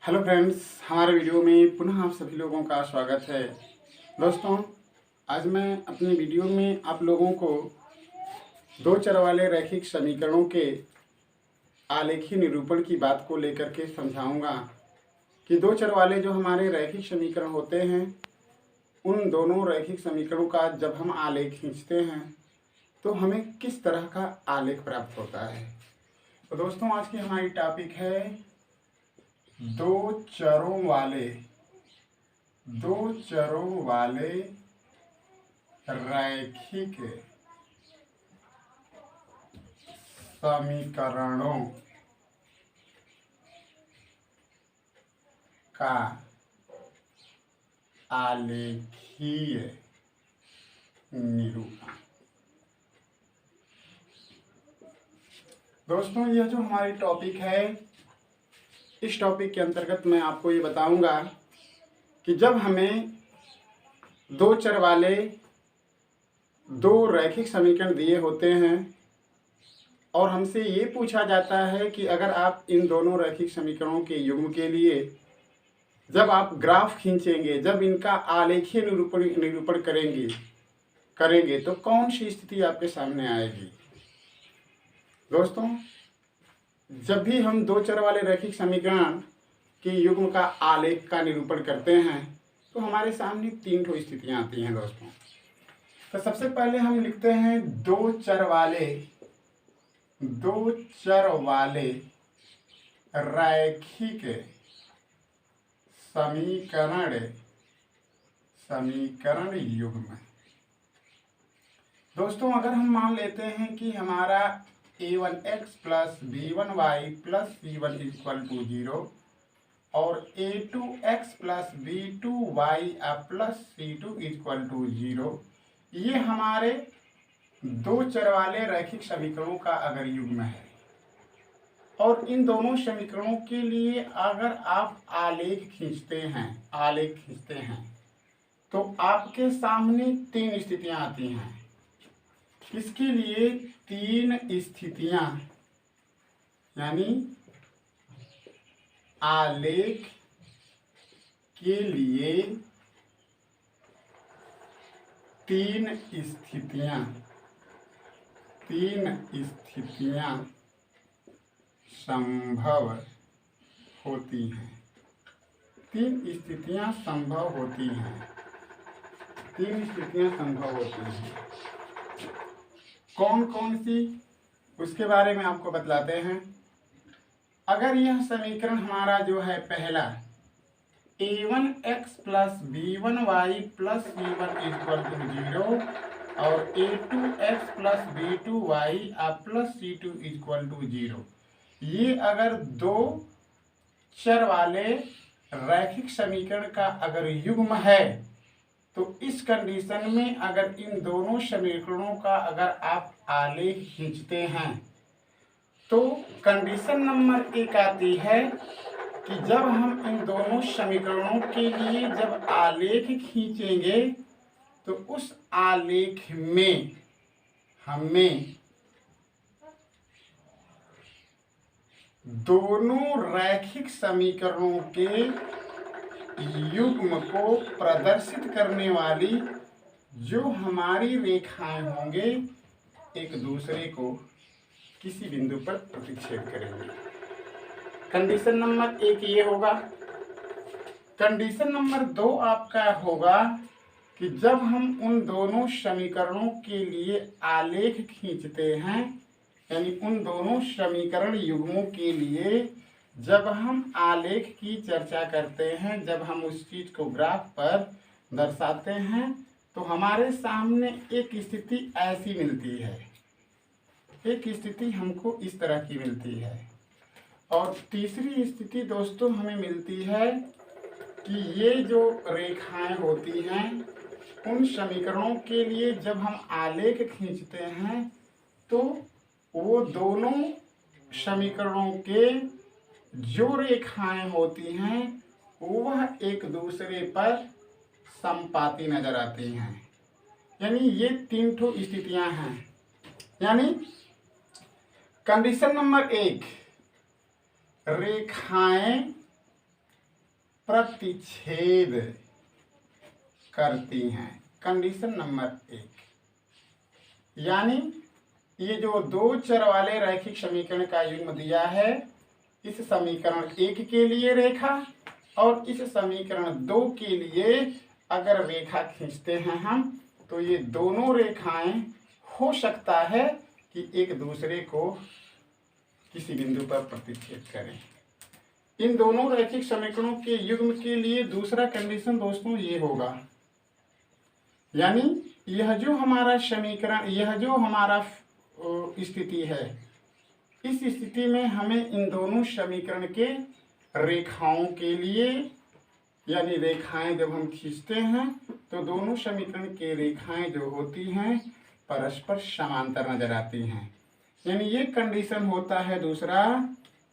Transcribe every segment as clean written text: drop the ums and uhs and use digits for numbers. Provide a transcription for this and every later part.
Hello friends, हमारे video में पुनः आप सभी लोगों का स्वागत है। दोस्तों, आज मैं अपनी वीडियो में आप लोगों को दो चर वाले रैखिक समीकरणों के आलेखीय निरूपण की बात को लेकर के समझाऊंगा कि दो चर वाले जो हमारे रैखिक समीकरण होते हैं, उन दोनों रैखिक समीकरणों का जब हम आलेख खींचते हैं तो हमें किस तरह का आलेख प्राप्त होता है। तो दोस्तों, आज की हमारी टॉपिक है दो चरों वाले रैखिक समीकरणों का आलेखीय निरूपण। दोस्तों, यह जो हमारी टॉपिक है, इस टॉपिक के अंतर्गत मैं आपको ये बताऊंगा कि जब हमें दो चर वाले दो रैखिक समीकरण दिए होते हैं और हमसे ये पूछा जाता है कि अगर आप इन दोनों रैखिक समीकरणों के युग्म के लिए जब आप ग्राफ खींचेंगे, जब इनका आलेखीय निरूपण करेंगे तो कौन सी स्थिति आपके सामने आएगी। दोस्तों, जब भी हम दो चर वाले रैखिक समीकरण के युग्म का आलेख का निरूपण करते हैं तो हमारे सामने तीन ठो स्थितियां आती हैं। दोस्तों, तो सबसे पहले हम लिखते हैं दो चर वाले रैखिक समीकरण युग्म। दोस्तों, अगर हम मान लेते हैं कि हमारा a1x plus b1y plus c1 equal to 0 और a2x plus b2y plus c2 equal to 0, ये हमारे दो चर वाले रैखिक समीकरणों का अगर युग्म है और इन दोनों समीकरणों के लिए अगर आप आलेख खींचते हैं तो आपके सामने तीन स्थितियां आती हैं। इसके लिए तीन स्थितियां, यानी आलेख के लिए तीन स्थितियां संभव होती हैं। कौन कौन सी, उसके बारे में आपको बतलाते हैं। अगर यह समीकरण हमारा जो है पहला a1x plus b1y plus c1 equal to 0 और a2x plus b2y plus c2 equal to 0, ये अगर दो चर वाले रैखिक समीकरण का अगर युग्म है तो इस कंडीशन में अगर इन दोनों समीकरणों का अगर आप आलेख खींचते हैं तो कंडीशन नंबर 1 आती है कि जब हम इन दोनों समीकरणों के लिए जब आलेख खींचेंगे तो उस आलेख में हमें दोनों रैखिक समीकरणों के युग्म को प्रदर्शित करने वाली जो हमारी रेखाएं होंगे एक दूसरे को किसी बिंदु पर प्रतिच्छेद करेंगे। कंडीशन नंबर 1 ये होगा। कंडीशन नंबर 2 आपका होगा कि जब हम उन दोनों समीकरणों के लिए आलेख खींचते हैं, यानी उन दोनों समीकरण युग्मों के लिए जब हम आलेख की चर्चा करते हैं, जब हम उस चीज को ग्राफ पर दर्शाते हैं तो हमारे सामने एक स्थिति ऐसी मिलती है, एक स्थिति हमको इस तरह की मिलती है। और तीसरी स्थिति दोस्तों हमें मिलती है कि ये जो रेखाएं होती हैं उन समीकरणों के लिए जब हम आलेख खींचते हैं तो वो दोनों समीकरणों के जो रेखाएं होती हैं वह एक दूसरे पर समपाती नजर आती हैं। यानी ये तीन ठो स्थितियां हैं। यानी कंडीशन नंबर 1, रेखाएं प्रतिच्छेद करती हैं। कंडीशन नंबर 1, यानी ये जो दो चर वाले रैखिक समीकरण का युग्म दिया है, इस समीकरण 1 के लिए रेखा और इस समीकरण 2 के लिए अगर रेखा खींचते हैं हम, तो ये दोनों रेखाएं हो सकता है कि एक दूसरे को किसी बिंदु पर प्रतिच्छेद करें। इन दोनों रैखिक समीकरणों के युग्म के लिए दूसरा कंडीशन दोस्तों ये होगा, यानी यह जो हमारा समीकरण, यह जो हमारा स्थिति है, इस स्थिति में हमें इन दोनों समीकरण के रेखाओं के लिए, यानी रेखाएं जब हम खींचते हैं तो दोनों समीकरण के रेखाएं जो होती हैं परस्पर समांतर नजर आती हैं। यानी ये कंडीशन होता है दूसरा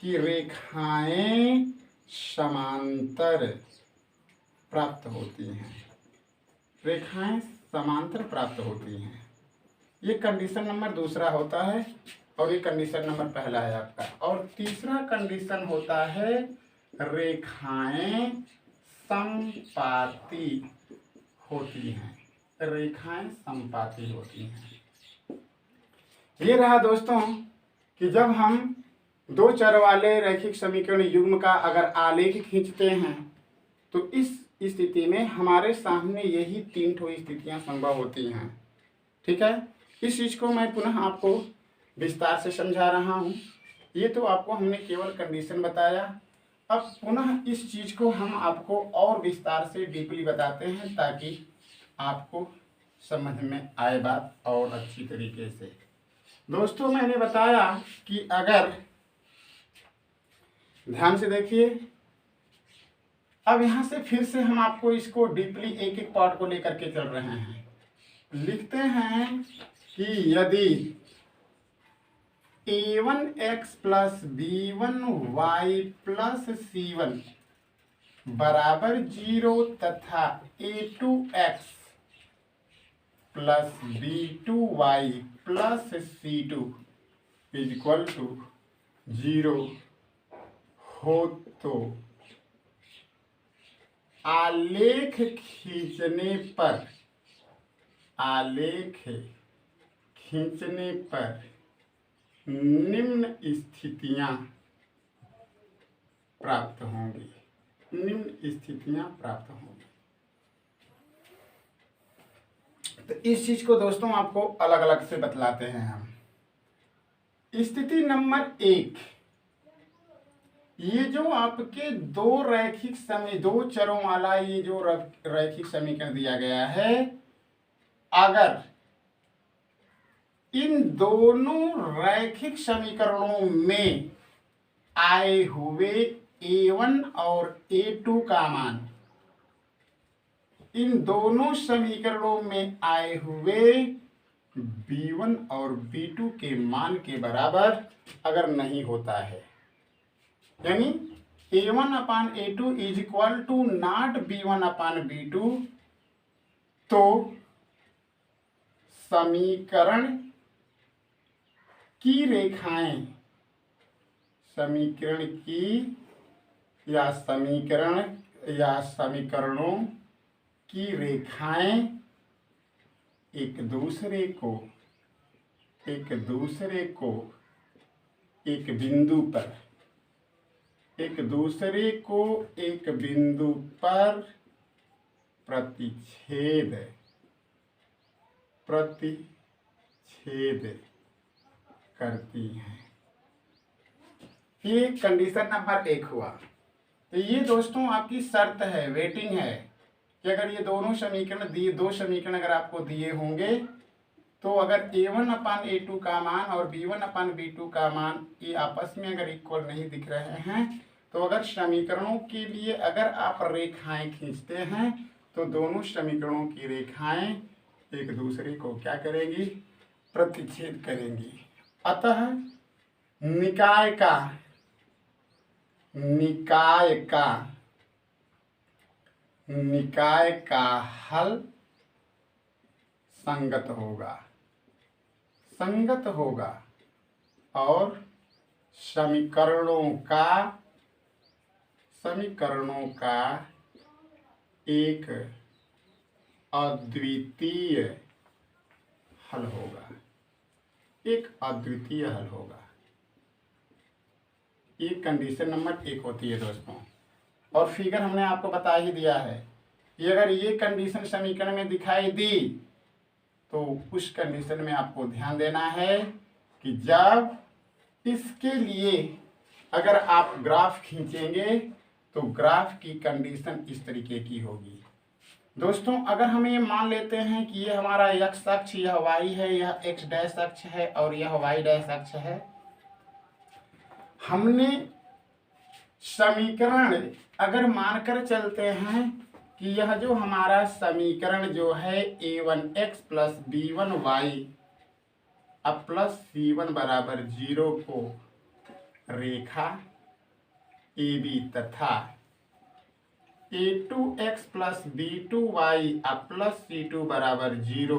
कि रेखाएं समांतर प्राप्त होती हैं, रेखाएं समांतर प्राप्त होती हैं। ये कंडीशन नंबर दूसरा होता है और ये कंडीशन नंबर पहला है आपका। और तीसरा कंडीशन होता है रेखाएं समपाती होती हैं, रेखाएं समपाती होती हैं। ये रहा दोस्तों कि जब हम दो चर वाले रैखिक समीकरण युग्म का अगर आलेख खींचते हैं तो इस स्थिति में हमारे सामने यही 3 ठो स्थितियां संभव होती हैं। ठीक है, इस चीज को मैं पुनः आपको विस्तार से समझा रहा हूं। ये तो आपको हमने केवल कंडीशन बताया, अब पुनः इस चीज को हम आपको और विस्तार से डीपली बताते हैं ताकि आपको समझ में आए बात और अच्छी तरीके से। दोस्तों मैंने बताया कि अगर ध्यान से देखिए, अब यहां से फिर से हम आपको इसको डीपली एक एक पार्ट को लेकर के चल रहे हैं। लिखते हैं कि यदि a1x plus b1y plus c1 बराबर 0 तथा a2x plus b2y plus c2 is equal to 0 हो तो आलेख खींचने पर, आलेख खींचने पर निम्न स्थितियां प्राप्त होंगी, निम्न स्थितियां प्राप्त होंगी। तो इस चीज को दोस्तों आपको अलग अलग से बतलाते हैं हम। स्थिति नंबर 1, ये जो आपके दो चरों वाला ये जो रैखिक समीकरण दिया गया है, अगर इन दोनों रैखिक समीकरणों में आए हुए a1 और a2 का मान, इन दोनों समीकरणों में आए हुए b1 और b2 के मान के बराबर अगर नहीं होता है, यानी a1 upon a2 is equal to not b1 upon b2, तो समीकरण की रेखाएं, समीकरण की या समीकरणों की रेखाएं एक दूसरे को एक बिंदु पर प्रतिच्छेद करती हैं। ये कंडीशन नंबर 1 हुआ। तो ये दोस्तों आपकी शर्त है, वेटिंग है कि अगर ये दोनों समीकरण दो समीकरण अगर आपको दिए होंगे तो अगर a1 अपान a2 का मान और b1 अपान b2 का मान ये आपस में अगर इक्वल नहीं दिख रहे हैं, तो अगर समीकरणों के लिए अगर आप रेखाएं खींचते हैं तो दोनों समीकरणों की रेखाएं एक दूसरे को क्या करेंगी, प्रतिच्छेद करेंगी। अतः निकाय का हल संगत होगा और समीकरणों का एक अद्वितीय हल होगा। एक अद्वितीय हल होगा। ये कंडीशन नंबर 1 होती है दोस्तों। और फिगर हमने आपको बता ही दिया है कि अगर ये कंडीशन समीकरण में दिखाई दी तो उस कंडीशन में आपको ध्यान देना है कि जब इसके लिए अगर आप ग्राफ खींचेंगे तो ग्राफ की कंडीशन इस तरीके की होगी। दोस्तों अगर हम ये मान लेते हैं कि ये हमारा x अक्ष, यह y है, यह x डैश अक्ष है और यह y डैश अक्ष है। हमने समीकरण अगर मानकर चलते हैं कि यह जो हमारा समीकरण जो है a1x प्लस b1y अब प्लस c1 बराबर 0 को रेखा AB तथा a2x प्लस b2y अब प्लस c2 बराबर 0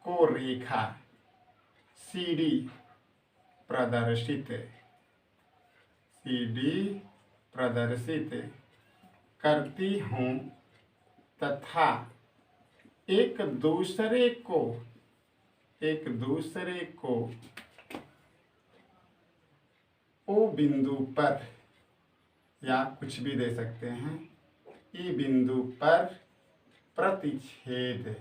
को रेखा CD प्रदर्शित करती हूँ तथा एक दूसरे को ओ बिंदु पर या कुछ भी दे सकते हैं, ई बिंदु पर प्रतिच्छेद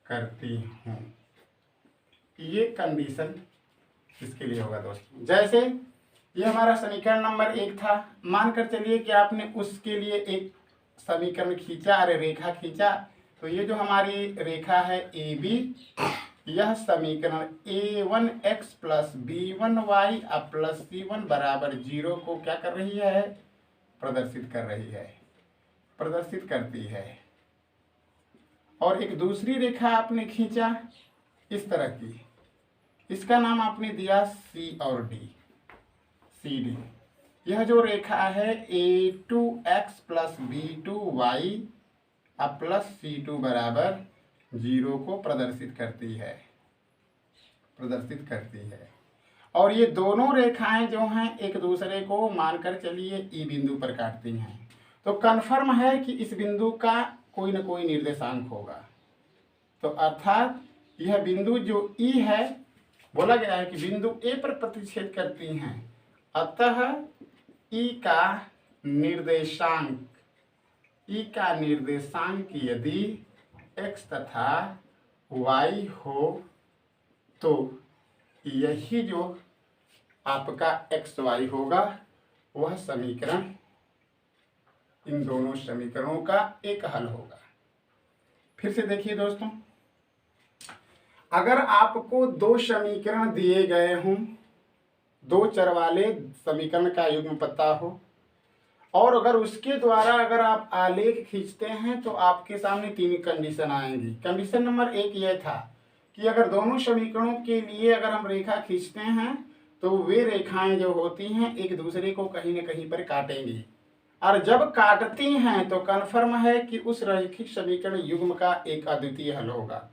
करती हूँ। ये कंडीशन इसके लिए होगा दोस्तों। जैसे ये हमारा समीकरण नंबर 1 था, मानकर चलिए कि आपने उसके लिए एक समीकरण खींचा, अरे रेखा खींचा, तो ये जो हमारी रेखा है AB, यह समीकरण a1x प्लस b1y अब प्लस c1 बराबर 0 को क्या कर रही है? प्रदर्शित करती है। और एक दूसरी रेखा आपने खींचा इस तरह की, इसका नाम आपने दिया C और D, CD। यह जो रेखा है a2x प्लस b2y अब प्लस c2 बराबर 0 को प्रदर्शित करती है। और ये दोनों रेखाएं जो हैं एक दूसरे को मानकर चलिए ई बिंदु पर काटती हैं, तो कन्फर्म है कि इस बिंदु का कोई न कोई निर्देशांक होगा। तो अर्थात यह बिंदु जो ई है, बोला गया है कि बिंदु ए पर प्रतिच्छेद करती हैं, अतः ई का निर्देशांक यदि x तथा y हो तो यही जो आपका xy होगा वह समीकरण इन दोनों समीकरणों का एक हल होगा। फिर से देखिए दोस्तों, अगर आपको दो समीकरण दिए गए हों, दो चर वाले समीकरण का युग्म पता हो, और अगर उसके द्वारा अगर आप आलेख खींचते हैं तो आपके सामने तीन कंडीशन आएंगी। कंडीशन नंबर 1 यह था कि अगर दोनों समीकरणों के लिए अगर हम रेखा खींचते हैं तो वे रेखाएं जो होती हैं एक दूसरे को कहीं न कहीं पर काटेंगी, और जब काटती हैं तो कन्फर्म है कि उस रैखिक समीकरण युग्म का एक अद्वितीय हल होगा।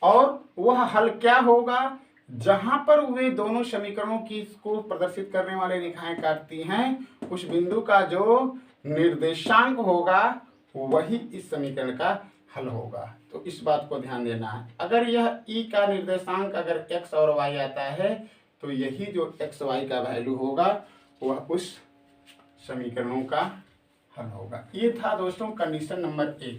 और वह हल क्या होगा? जहां पर वे दोनों समीकरणों की को प्रदर्शित करने वाले रेखाएं काटती हैं, उस बिंदु का जो निर्देशांक होगा वही इस समीकरण का हल होगा। तो इस बात को ध्यान देना है। अगर यह ई का निर्देशांक अगर x और y आता है तो यही जो x y का वैल्यू होगा वह उस समीकरणों का हल होगा। ये था दोस्तों कंडीशन नंबर 1।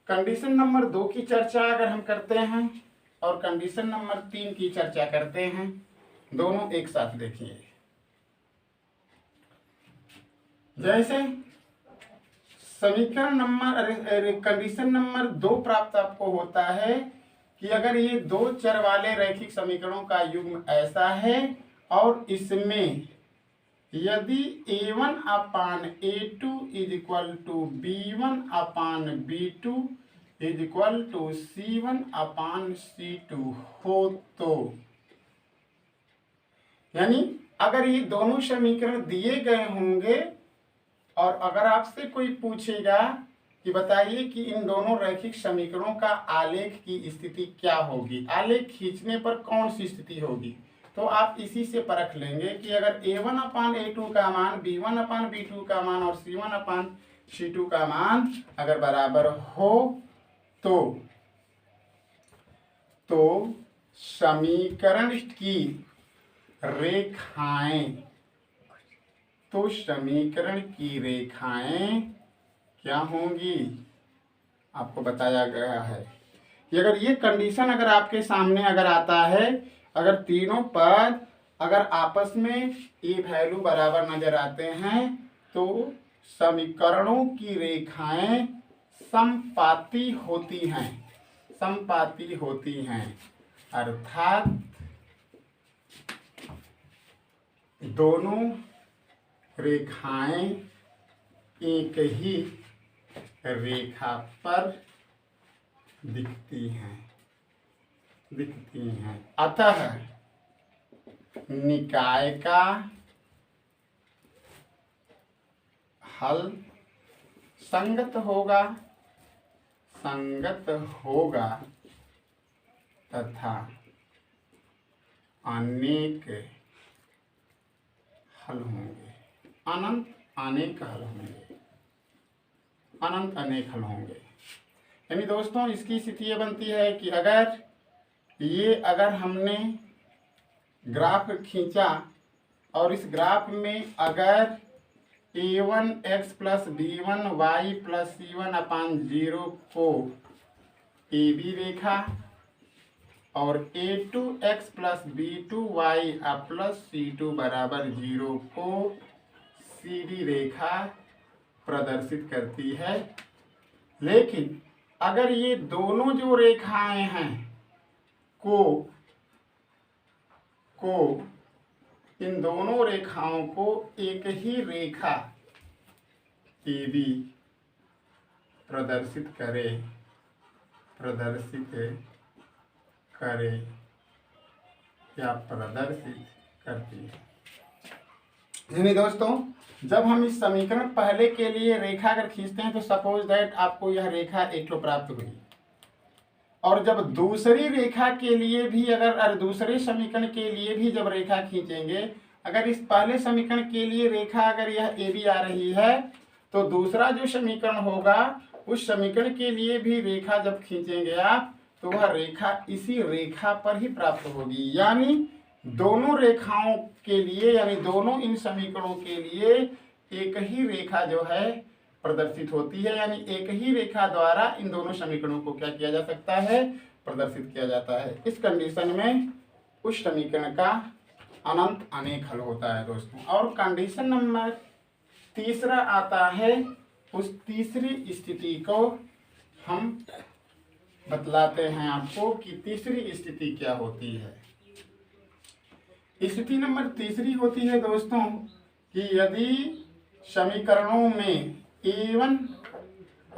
कंडीशन नंबर 2 की चर्चा अगर हम करते हैं और कंडीशन नंबर 3 की चर्चा करते हैं, दोनों एक साथ देखिए। जैसे समीकरण नंबर कंडीशन नंबर 2 प्राप्त आपको होता है कि अगर ये दो चर वाले रैखिक समीकरणों का युग्म ऐसा है और इसमें यदि a1 upon a2 is equal to b1 upon b2 is equal to c1 upon c2 हो, तो यानी अगर ये दोनों समीकरण दिए गए होंगे और अगर आपसे कोई पूछेगा कि बताइए कि इन दोनों रैखिक समीकरणों का आलेख की स्थिति क्या होगी, आलेख खींचने पर कौन सी स्थिति होगी, तो आप इसी से परख लेंगे कि अगर a1 अपान a2 का मान b1 अपान b2 का मान और c1 अपान c2 का मान अगर बराबर हो तो समीकरण की रेखाएं क्या होंगी, आपको बताया गया है कि अगर ये कंडीशन अगर आपके सामने अगर आता है, अगर तीनों पद अगर आपस में ए वैल्यू बराबर नजर आते हैं तो समीकरणों की रेखाएं समपाती होती हैं अर्थात दोनों रेखाएं एक ही रेखा पर दिखती हैं। अतः निकाय का हल संगत होगा तथा अनेक हल होंगे, अनंत अनेक हल होंगे। यानी दोस्तों इसकी स्थिति ये बनती है कि अगर हमने ग्राफ खींचा और इस ग्राफ में अगर a1x plus b1y plus c1 अपान 0 को AB रेखा और a2x plus b2y plus c2 बराबर 0 को CD रेखा प्रदर्शित करती है, लेकिन अगर ये दोनों जो रेखाएं हैं इन दोनों रेखाओं को एक ही रेखा AB प्रदर्शित करे या प्रदर्शित करती है। यानी दोस्तों जब हम इस समीकरण पहले के लिए रेखा अगर खींचते हैं तो सपोज दैट आपको यह रेखा एक तो प्राप्त हुई, और जब दूसरी रेखा के लिए भी अगर दूसरे समीकरण के लिए भी जब रेखा खींचेंगे, अगर इस पहले समीकरण के लिए रेखा अगर यह AB आ रही है तो दूसरा जो समीकरण होगा उस समीकरण के लिए भी रेखा जब खींचेंगे आप तो वह रेखा इसी रेखा पर ही प्राप्त होगी। यानी दोनों रेखाओं के लिए, यानी दोनों इन समीकरणों के लिए एक ही रेखा जो है प्रदर्शित होती है। यानी एक ही रेखा द्वारा इन दोनों समीकरणों को क्या किया जा सकता है, प्रदर्शित किया जाता है। इस कंडीशन में उस समीकरण का अनंत अनेक हल होता है दोस्तों। और कंडीशन नंबर तीसरा आता है, उस तीसरी स्थिति को हम बतलाते हैं आपको कि तीसरी स्थिति क्या होती है। स्थिति नंबर तीसरी होती है दोस्तों कि यदि समीकरणों में a1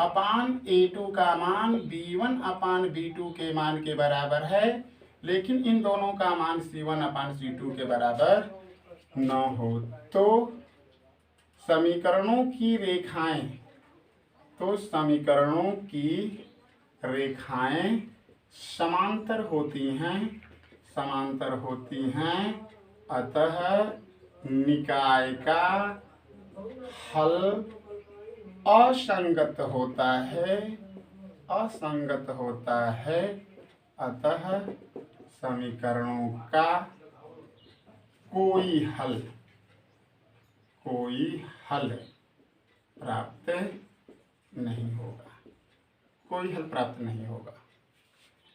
अपान a2 का मान b1 अपान b2 के मान के बराबर है, लेकिन इन दोनों का मान c1 अपान c2 के बराबर न हो, तो समीकरणों की रेखाएं समांतर होती हैं। अतः निकाय का हल असंगत होता है। अतः समीकरणों का कोई हल प्राप्त नहीं होगा।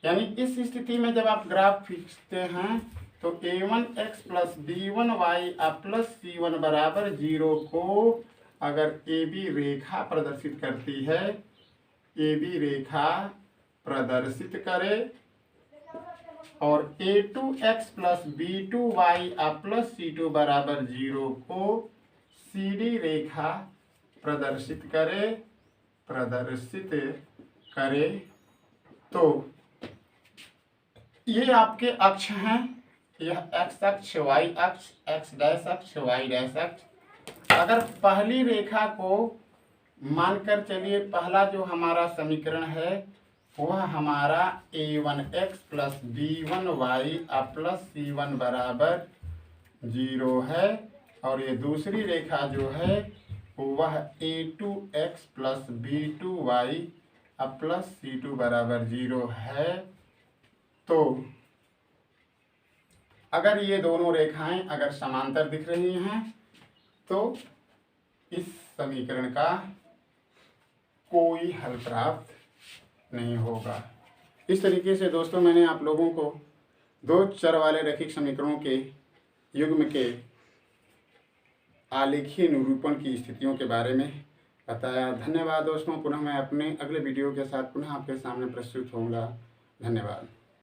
यानी इस स्थिति में जब आप ग्राफ खींचते हैं तो a1x plus b1y plus c1 बराबर 0 को अगर AB रेखा प्रदर्शित करती है, AB रेखा प्रदर्शित करे, और a2x plus b2y plus c2 बराबर 0 को CD रेखा प्रदर्शित करे तो ये आपके अक्ष हैं, यह x अक्ष, y अक्ष, x डैश अक्ष, y डैश अक्ष। अगर पहली रेखा को मानकर चलिए, पहला जो हमारा समीकरण है वह हमारा a1x plus b1y plus c1 बराबर 0 है। और ये दूसरी रेखा जो है वह a2x plus b2y plus c2 बराबर 0 है। तो अगर ये दोनों रेखाएं अगर समांतर दिख रही हैं तो इस समीकरण का कोई हल प्राप्त नहीं होगा। इस तरीके से दोस्तों मैंने आप लोगों को दो चर वाले रैखिक समीकरणों के युग्म के आलेखीय निरूपण की स्थितियों के बारे में बताया। धन्यवाद दोस्तों। पुनः मैं अपने अगले वीडियो के साथ पुनः आपके सामने प्रस्तुत होऊंगा। धन्यवाद।